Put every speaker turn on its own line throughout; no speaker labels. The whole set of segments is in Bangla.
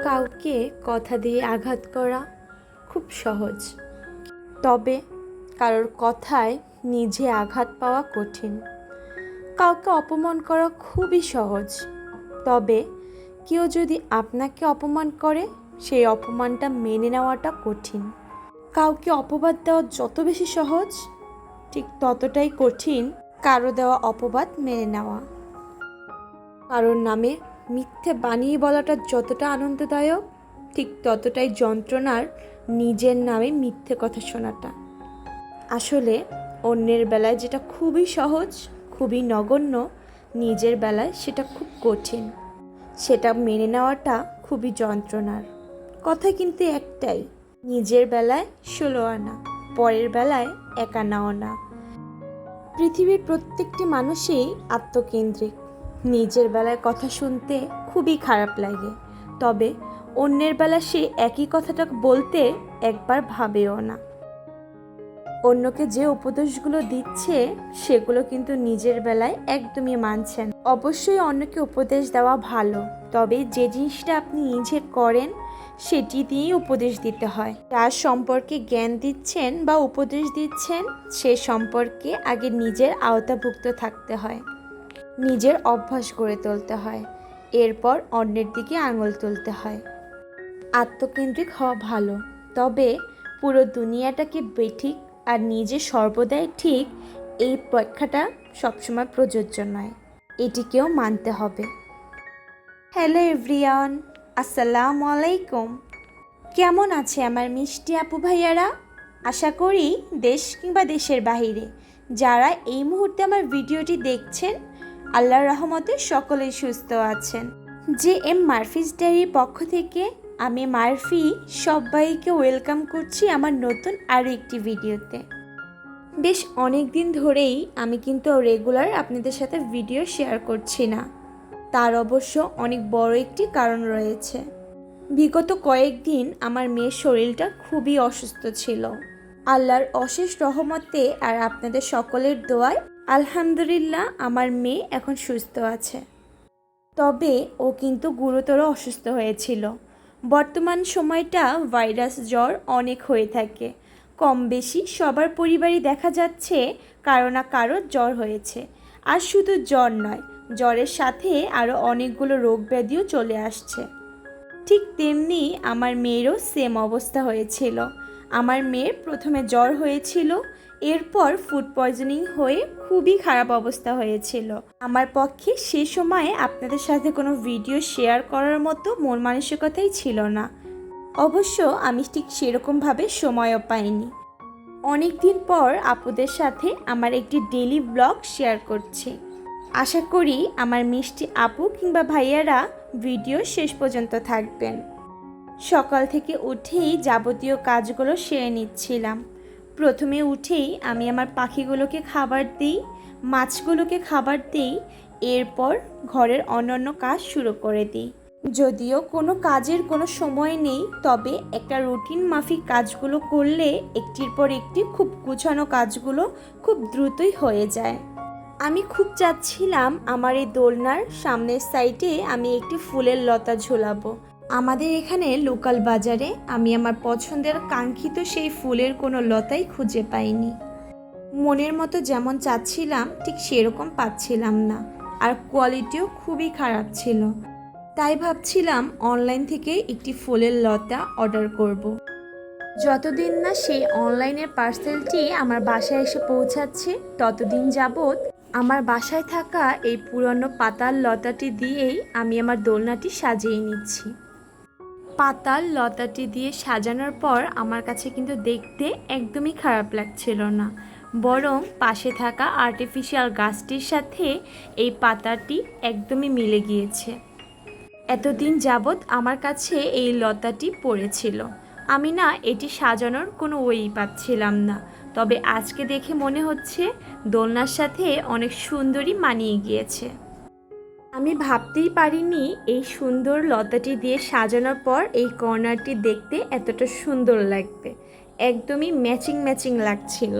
কাউকে কথা দিয়ে আঘাত করা খুব সহজ, তবে কারোর কথায় নিজে আঘাত পাওয়া কঠিন। কাউকে অপমান করা খুবই সহজ, তবে কেউ যদি আপনাকে অপমান করে সেই অপমানটা মেনে নেওয়াটা কঠিন। কাউকে অপবাদ দেওয়া যত বেশি সহজ, ঠিক ততটাই কঠিন কারো দেওয়া অপবাদ মেনে নেওয়া। কারোর নামে মিথ্যে বানিয়ে বলাটা যতটা আনন্দদায়ক, ঠিক ততটাই যন্ত্রণার নিজের নামে মিথ্যে কথা শোনাটা। আসলে অন্যের বেলায় যেটা খুবই সহজ, খুবই নগণ্য, নিজের বেলায় সেটা খুব কঠিন। সেটা মেনে নেওয়াটা খুবই যন্ত্রণার। কথা কিন্তু একটাই, নিজের বেলায় 16 আনা, পরের বেলায় 1 আনাও না। পৃথিবীর প্রত্যেকটি মানুষই আত্মকেন্দ্রিক। নিজের বেলায় কথা শুনতে খুবই খারাপ লাগে, তবে অন্যের বেলা সে একই কথাটা বলতে একবার ভাবেও না। অন্যকে যে উপদেশগুলো দিচ্ছে সেগুলো কিন্তু নিজের বেলায় একদমই মানছেন। অবশ্যই অন্যকে উপদেশ দেওয়া ভালো, তবে যে জিনিসটা আপনি নিজে করেন সেটি দিয়েই উপদেশ দিতে হয়। যার সম্পর্কে জ্ঞান দিচ্ছেন বা উপদেশ দিচ্ছেন সে সম্পর্কে আগে নিজের আওতাভুক্ত থাকতে হয়, নিজের অভ্যাস গড়ে তুলতে হয়, এরপর অন্যের দিকে আঙুল তুলতে হয়। আত্মকেন্দ্রিক হওয়া ভালো, তবে পুরো দুনিয়াটাকে বেঠিক আর নিজে সর্বদাই ঠিক, এই ব্যাখ্যাটা সবসময় প্রযোজ্য নয়। এটিকেও মানতে হবে। হ্যালো এভরিওয়ান, আসসালামু আলাইকুম। কেমন আছে আমার মিষ্টি আপু ভাইয়ারা? আশা করি দেশ কিংবা দেশের বাহিরে যারা এই মুহূর্তে আমার ভিডিওটি দেখছেন, আল্লাহর রহমতে সকলেই সুস্থ আছেন। JM মারফিস ডায়েরির পক্ষ থেকে আমি মারফি সবাইকে ওয়েলকাম করছি আমার নতুন আরও একটি ভিডিওতে। বেশ অনেক দিন ধরেই আমি কিন্তু রেগুলার আপনাদের সাথে ভিডিও শেয়ার করছি না। তার অবশ্য অনেক বড় একটি কারণ রয়েছে। বিগত কয়েকদিন আমার মেয়ের শরীরটা খুবই অসুস্থ ছিল। আল্লাহর অশেষ রহমতে আর আপনাদের সকলের দোয়ায় আলহামদুলিল্লাহ আমার মেয়ে এখন সুস্থ আছে। তবে ও কিন্তু গুরুতর অসুস্থ হয়েছিল। বর্তমান সময়টা ভাইরাস জ্বর অনেক হয়ে থাকে, কম বেশি সবার পরিবারই দেখা যাচ্ছে কারো না কারো জ্বর হয়েছে। আর শুধু জ্বর নয়, জ্বরের সাথে আরও অনেকগুলো রোগ ব্যাধিও চলে আসছে। ঠিক তেমনি আমার মেয়েরও সেম অবস্থা হয়েছিল। আমার মেয়ের প্রথমে জ্বর হয়েছিল, এরপর ফুড পয়জনিং হয়ে খুবই খারাপ অবস্থা হয়েছিল। আমার পক্ষে সে সময়ে আপনাদের সাথে কোনো ভিডিও শেয়ার করার মতো মন মানসিকতাই ছিল না। অবশ্য আমি ঠিক সেরকমভাবে সময়ও পাইনি। অনেক দিন পর আপুদের সাথে আমার একটি ডেইলি ব্লগ শেয়ার করছি। আশা করি আমার মিষ্টি আপু কিংবা ভাইয়ারা ভিডিও শেষ পর্যন্ত থাকবেন। সকাল থেকে উঠেই যাবতীয় কাজগুলো সেরে নিচ্ছিলাম। প্রথমে উঠেই আমি আমার পাখিগুলোকে খাবার দিই, মাছগুলোকে খাবার দিই, এরপর ঘরের অন্যান্য কাজ শুরু করে দিই। যদিও কোনো কাজের কোনো সময় নেই, তবে একটা রুটিন মাফিক কাজগুলো করলে একটির পর একটি খুব গুছানো কাজগুলো খুব দ্রুতই হয়ে যায়। আমি খুব চাচ্ছিলাম আমার এই দোলনার সামনের সাইডে আমি একটি ফুলের লতা ঝোলাবো। আমাদের এখানে লোকাল বাজারে আমি আমার পছন্দের কাঙ্ক্ষিত সেই ফুলের কোনো লতাই খুঁজে পাইনি। মনের মতো যেমন চাচ্ছিলাম ঠিক সেরকম পাচ্ছিলাম না, আর কোয়ালিটিও খুবই খারাপ ছিল। তাই ভাবছিলাম অনলাইন থেকে একটি ফুলের লতা অর্ডার করব। যতদিন না সেই অনলাইনের পার্সেলটি আমার বাসায় এসে পৌঁছাচ্ছে, ততদিন যাবৎ আমার বাসায় থাকা এই পুরনো পাতার লতাটি দিয়েই আমি আমার দোলনাটি সাজিয়ে নিচ্ছি। পাতার লতাটি দিয়ে সাজানোর পর আমার কাছে কিন্তু দেখতে একদমই খারাপ লাগছিল না, বরং পাশে থাকা আর্টিফিশিয়াল গাছটির সাথে এই পাতাটি একদমই মিলে গিয়েছে। এতদিন যাবৎ আমার কাছে এই লতাটি পড়েছিল, আমি না এটি সাজানোর কোনো ওয়েই পাচ্ছিলাম না। তবে আজকে দেখে মনে হচ্ছে দোলনার সাথে অনেক সুন্দরই মানিয়ে গিয়েছে। আমি ভাবতেই পারিনি এই সুন্দর লতাটি দিয়ে সাজানোর পর এই কর্নারটি দেখতে এতটা সুন্দর লাগবে। একদমই ম্যাচিং ম্যাচিং লাগছিল।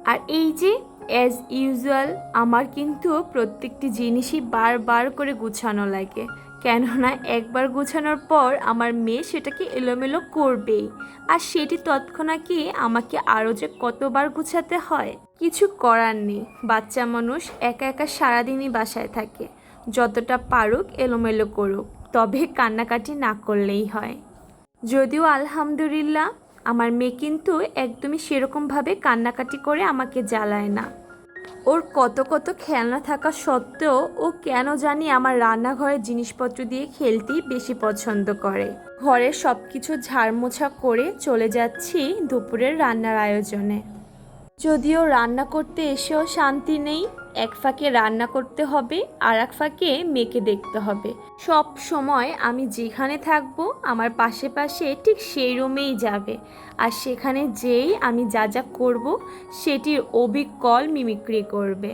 আর এই যে অ্যাজ ইউজুয়াল আমার কিন্তু প্রত্যেকটি জিনিসই বারবার করে গুছানো লাগে, কেননা একবার গোছানোর পর আমার মেয়ে সেটাকে এলোমেলো করবেই, আর সেটি তৎক্ষণাৎই আমাকে আরও যে কতবার গোছাতে হয়। কিছু করার নেই, বাচ্চা মানুষ একা একা সারাদিনই বাসায় থাকে, যতটা পারুক এলোমেলো করুক, তবে কান্নাকাটি না করলেই হয়। যদিও আলহামদুলিল্লাহ আমার মেয়ে কিন্তু একদমই সেরকমভাবে কান্নাকাটি করে আমাকে জ্বালায় না। ওর কত কত খেলনা থাকা সত্ত্বেও ও কেন জানি আমার রান্নাঘরের জিনিসপত্র দিয়ে খেলতেই বেশি পছন্দ করে। ঘরের সব কিছু ঝাড়মোছা করে চলে যাচ্ছি দুপুরের রান্নার আয়োজনে। যদিও রান্না করতে এসেও শান্তি নেই, এক ফাঁকে রান্না করতে হবে আর এক ফাঁকে মেয়েকে দেখতে হবে। সব সময় আমি যেখানে থাকবো আমার পাশে পাশে ঠিক সেই রুমেই যাবে, আর সেখানে যেই আমি যা যা করবো সেটির অবিকল মিমিক্রি করবে।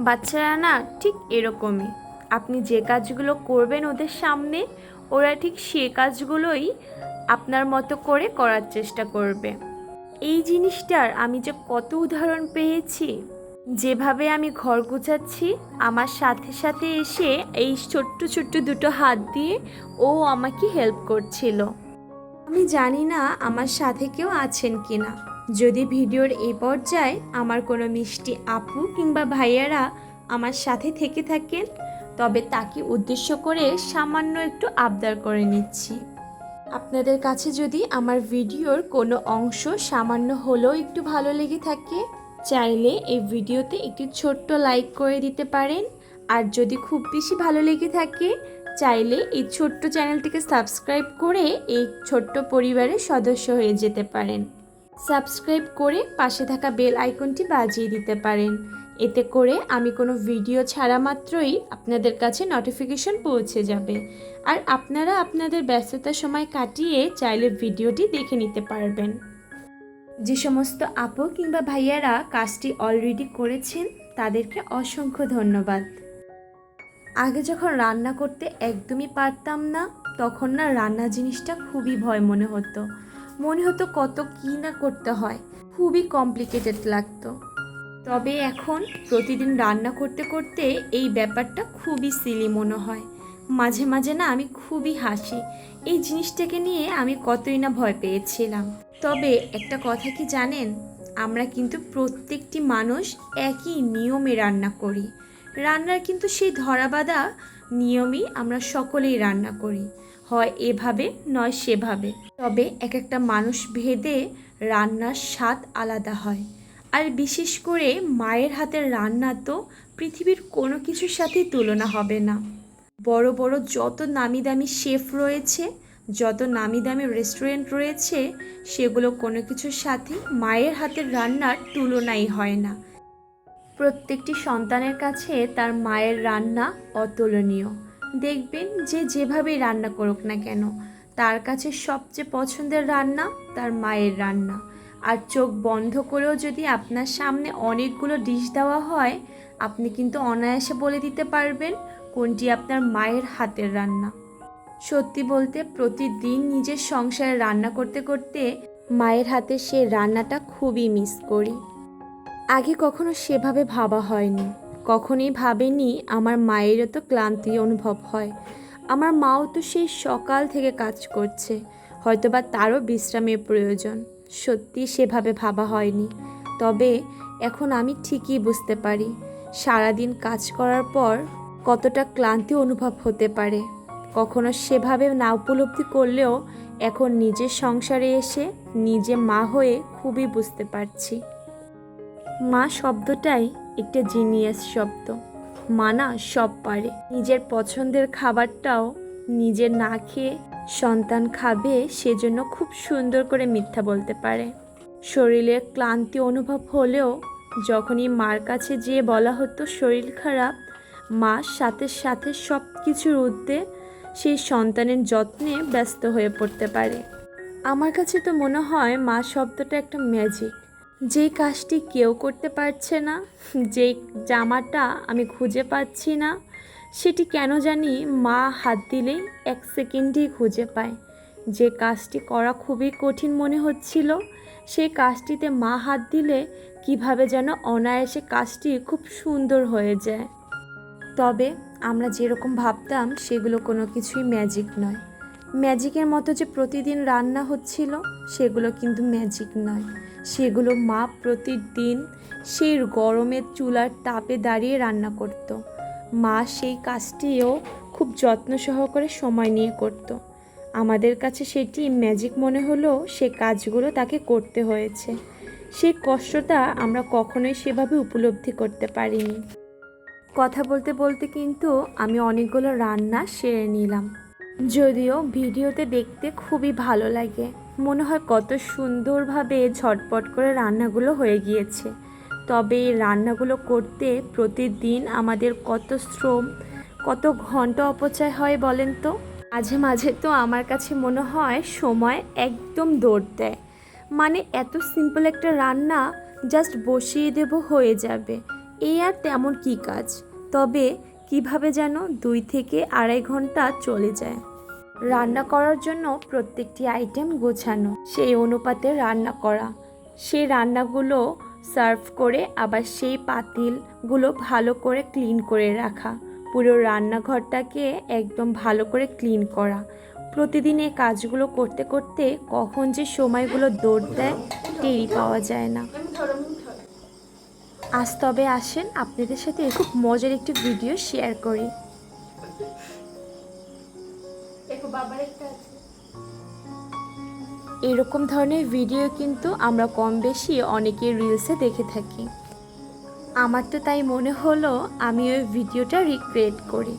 বাচ্চারা না ঠিক এরকমই, আপনি যে কাজগুলো করবেন ওদের সামনে, ওরা ঠিক সে কাজগুলোই আপনার মতো করে করার চেষ্টা করবে। এই জিনিসটার আমি যে কত উদাহরণ পেয়েছি। যেভাবে আমি ঘর গোছাচ্ছি, আমার সাথে সাথে এসে এই ছোট্ট ছোট্ট দুটো হাত দিয়ে ও আমাকে হেল্প করছিল। আমি জানি না আমার সাথে কেউ আছেন কি না। যদি ভিডিওর এই পর্যায়ে আমার কোনো মিষ্টি আপু কিংবা ভাইয়ারা আমার সাথে থেকে থাকেন, তবে তাকে উদ্দেশ্য করে সামান্য একটু আবদার করে নিচ্ছি। আপনাদের কাছে যদি আমার ভিডিওর কোনো অংশ সামান্য হলেও একটু ভালো লেগে থাকে, চাইলে এই ভিডিওতে একটি ছোট্ট লাইক করে দিতে পারেন। আর যদি খুব বেশি ভালো লেগে থাকে, চাইলে এই ছোট্ট চ্যানেলটিকে সাবস্ক্রাইব করে এই ছোট্ট পরিবারের সদস্য হয়ে যেতে পারেন। সাবস্ক্রাইব করে পাশে থাকা বেল আইকনটি বাজিয়ে দিতে পারেন। এতে করে আমি কোনো ভিডিও ছাড়া মাত্রই আপনাদের কাছে নোটিফিকেশন পৌঁছে যাবে, আর আপনারা আপনাদের ব্যস্ততার সময় কাটিয়ে চাইলে ভিডিওটি দেখে নিতে পারবেন। যে সমস্ত আপু কিংবা ভাইয়ারা কাজটি অলরেডি করেছেন তাদেরকে অসংখ্য ধন্যবাদ। আগে যখন রান্না করতে একদমই পারতাম না, তখন না রান্না জিনিসটা খুবই ভয় মনে হতো কত কী না করতে হয়, খুবই কমপ্লিকেটেড লাগতো। তবে এখন প্রতিদিন রান্না করতে করতে এই ব্যাপারটা খুবই সিলি মনে হয়। মাঝে মাঝে না আমি খুবই হাসি, এই জিনিসটাকে নিয়ে আমি কতই না ভয় পেয়েছিলাম। তবে একটা কথা কি জানেন, আমরা কিন্তু প্রত্যেকটি মানুষ একই নিয়মে রান্না করি। রান্নার কিন্তু সেই ধরাবাঁধা নিয়মই আমরা সকলেই রান্না করি, হয় এভাবে নয় সেভাবে। তবে এক একটা মানুষ ভেদে রান্নার স্বাদ আলাদা হয়। আর বিশেষ করে মায়ের হাতের রান্না তো পৃথিবীর কোনো কিছুর সাথেই তুলনা হবে না। বড় বড় যত নামি দামি শেফ রয়েছে, যত নামি দামি রেস্টুরেন্ট রয়েছে, সেগুলো কোনো কিছুর সাথে মায়ের হাতের রান্নার তুলনাই হয় না। প্রত্যেকটি সন্তানের কাছে তার মায়ের রান্না অতুলনীয়। দেখবেন যে যেভাবেই রান্না করুক না কেন, তার কাছে সবচেয়ে পছন্দের রান্না তার মায়ের রান্না। আর চোখ বন্ধ করেও যদি আপনার সামনে অনেকগুলো ডিশ দেওয়া হয়, আপনি কিন্তু অনায়াসে বলে দিতে পারবেন কোনটি আপনার মায়ের হাতের রান্না। সত্যি বলতে প্রতিদিন নিজের সংসারে রান্না করতে করতে মায়ের হাতের সেই রান্নাটা খুবই মিস করি। আগে কখনো সেভাবে ভাবা হয়নি, কখনোই ভাবেনি আমার মায়েরও তো ক্লান্তি অনুভব হয়। আমার মাও তো সেই সকাল থেকে কাজ করছে, হয়তোবা তারও বিশ্রামের প্রয়োজন। সত্যি সেভাবে ভাবা হয়নি। তবে এখন আমি ঠিকই বুঝতে পারি সারাদিন কাজ করার পর কতটা ক্লান্তি অনুভব হতে পারে। কখনো সেভাবে না উপলব্ধি করলেও এখন নিজের সংসারে এসে নিজে মা হয়ে খুবই বুঝতে পারছি। মা শব্দটাই একটা জিনিয়াস শব্দ। মা না সব পারে। নিজের পছন্দের খাবারটাও নিজে না খেয়ে সন্তান খাবে সেজন্য খুব সুন্দর করে মিথ্যা বলতে পারে। শরীরে ক্লান্তি অনুভব হলেও যখনই মার কাছে যেয়ে বলা হতো শরীর খারাপ, মা সাথে সাথে সব কিছুর ঊর্ধ্বে সেই সন্তানের যত্নে ব্যস্ত হয়ে পড়তে পারে। আমার কাছে তো মনে হয় মা শব্দটা একটা ম্যাজিক। যেই কাজটি কেউ করতে পারছে না, যেই জামাটা আমি খুঁজে পাচ্ছি না, সেটি কেন জানি মা হাত দিলেই 1 সেকেন্ডেই খুঁজে পায়। যে কাজটি করা খুবই কঠিন মনে হচ্ছিল, সেই কাজটিতে মা হাত দিলে কিভাবে যেন অনায়াসে কাজটি খুব সুন্দর হয়ে যায়। তবে আমরা যেরকম ভাবতাম সেগুলো কোনো কিছুই ম্যাজিক নয়। ম্যাজিকের মতো যে প্রতিদিন রান্না হচ্ছিল সেগুলো কিন্তু ম্যাজিক নয়, সেগুলো মা প্রতিদিন সেই গরমের চুলার তাপে দাঁড়িয়ে রান্না করত। মা সেই কাজটিও খুব যত্ন সহকারে সময় নিয়ে করত। আমাদের কাছে সেটি ম্যাজিক মনে হলেও সে কাজগুলো তাকে করতে হয়েছে। সেই কষ্টটা আমরা কখনোই সেভাবে উপলব্ধি করতে পারিনি। কথা বলতে বলতে কিন্তু আমি অনেকগুলো রান্না সেরে নিলাম। যদিও ভিডিওতে দেখতে খুবই ভালো লাগে, মনে হয় কত সুন্দরভাবে ঝটপট করে রান্নাগুলো হয়ে গিয়েছে। তবে এই রান্নাগুলো করতে প্রতিদিন আমাদের কত শ্রম, কত ঘন্টা অপচয় হয় বলেন তো। মাঝে মাঝে তো আমার কাছে মনে হয় সময় একদম দৌড় দেয়। মানে এত সিম্পল একটা রান্না জাস্ট বসিয়ে দেব হয়ে যাবে, এই আর তেমন কি কাজ। তবে কিভাবে যেন 2 থেকে আড়াই ঘন্টা চলে যায়। রান্না করার জন্য প্রত্যেকটি আইটেম গোছানো, সেই অনুপাতে রান্না করা, সেই রান্নাগুলো সার্ভ করে আবার সেই পাতিলগুলো ভালো করে ক্লিন করে রাখা, পুরো রান্নাঘরটাকে একদম ভালো করে ক্লিন করা। প্রতিদিন এই কাজগুলো করতে করতে কখন যে সময়গুলো দৌড় দেয় টেরই পাওয়া যায় না। আজ তবে আসেন আপনাদের সাথে খুব মজার একটি ভিডিও শেয়ার করি। এরকম ধরনের ভিডিও কিন্তু আমরা কম বেশি অনেকের রিলসে দেখে থাকি। আমার তো তাই মনে হলো আমি ওই ভিডিওটা রিক্রিয়েট করি।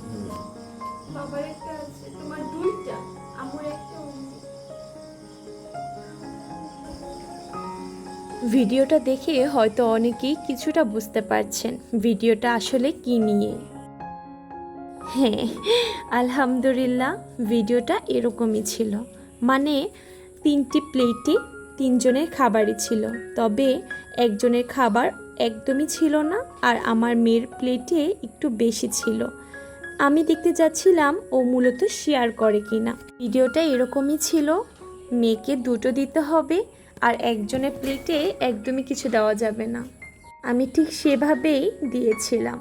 ভিডিওটা দেখে হয়তো অনেকেই কিছুটা বুঝতে পারছেন ভিডিওটা আসলে কি নিয়ে। হ্যাঁ, আলহামদুলিল্লাহ ভিডিওটা এরকমই ছিল। মানে 3টি প্লেটে 3 জনের খাবারই ছিল, তবে একজনের খাবার একদমই ছিল না, আর আমার মেয়ের প্লেটে একটু বেশি ছিল। আমি দেখতে যাচ্ছিলাম ও মূলত শেয়ার করে কিনা। ভিডিওটা এরকমই ছিল, মেয়েকে 2টো দিতে হবে আর একজনের প্লেটে একদমই কিছু দেওয়া যাবে না। আমি ঠিক সেভাবেই দিয়েছিলাম,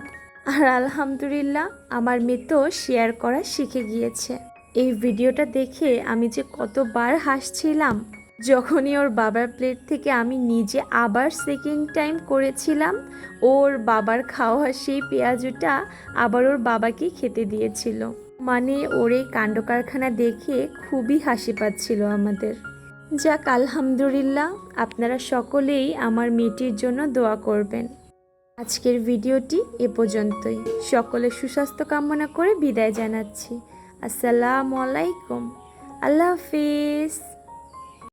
আর আলহামদুলিল্লাহ আমার মেয়ে তো শেয়ার করা শিখে গিয়েছে। এই ভিডিওটা দেখে আমি যে কতবার হাসছিলাম। যখনই ওর বাবার প্লেট থেকে আমি নিজে আবার সেকেন্ড টাইম করেছিলাম, ওর বাবার খাওয়া সেই পেঁয়াজুটা আবার ওর বাবাকে খেতে দিয়েছিল। মানে ওর এই কাণ্ড কারখানা দেখে খুবই হাসি পাচ্ছিল আমাদের। যাক আলহামদুলিল্লাহ, আপনারা সকলেই আমার মেয়েটির জন্য দোয়া করবেন। আজকের ভিডিওটি এ পর্যন্তই। সকলের সুস্বাস্থ্য কামনা করে বিদায় জানাচ্ছি। আসসালামু আলাইকুম, আল্লাহ হাফিজ।